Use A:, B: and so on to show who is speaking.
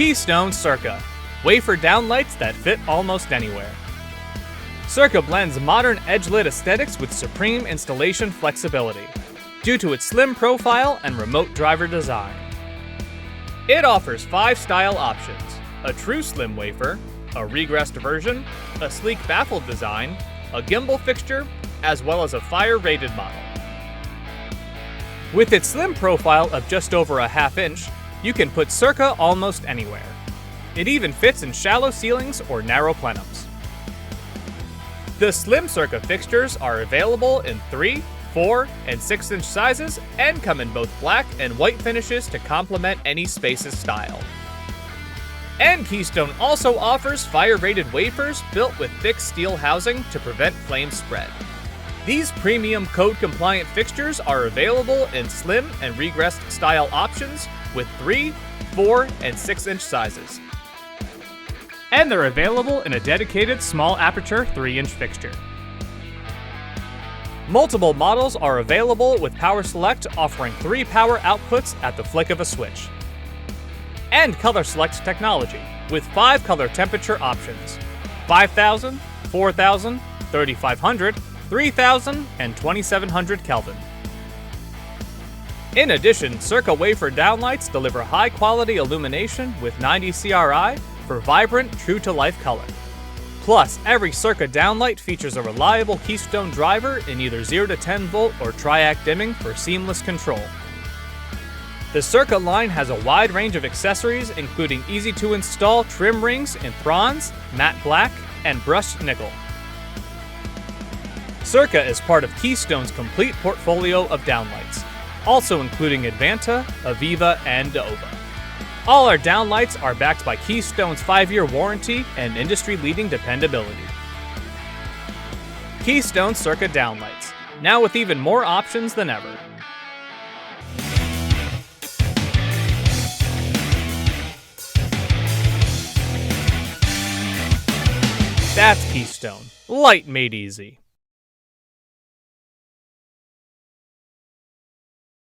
A: Keystone Circa, wafer downlights that fit almost anywhere. Circa blends modern edge-lit aesthetics with supreme installation flexibility, due to its slim profile and remote driver design. It offers 5 style options: a true slim wafer, a regressed version, a sleek baffled design, a gimbal fixture, as well as a fire-rated model. With its slim profile of just over a ½ inch, you can put Circa almost anywhere. It even fits in shallow ceilings or narrow plenums. The slim Circa fixtures are available in 3, 4, and 6-inch sizes and come in both black and white finishes to complement any space's style. And Keystone also offers fire-rated wafers built with thick steel housing to prevent flame spread. These premium code-compliant fixtures are available in slim and regressed style options with 3, 4, and 6-inch sizes. And they're available in a dedicated small aperture 3-inch fixture. Multiple models are available with Power Select offering 3 power outputs at the flick of a switch. And Color Select technology with 5 color temperature options: 5000, 4000, 3500, 3000, and 2700 Kelvin. In addition, Circa Wafer Downlights deliver high-quality illumination with 90 CRI for vibrant, true-to-life color. Plus, every Circa downlight features a reliable Keystone driver in either 0 to 10 volt or TRIAC dimming for seamless control. The Circa line has a wide range of accessories including easy-to-install trim rings in bronze, matte black, and brushed nickel. Circa is part of Keystone's complete portfolio of downlights, also including Advanta, Aviva, and Ova. All our downlights are backed by Keystone's 5-year warranty and industry-leading dependability. Keystone Circa downlights, now with even more options than ever. That's Keystone, light made easy.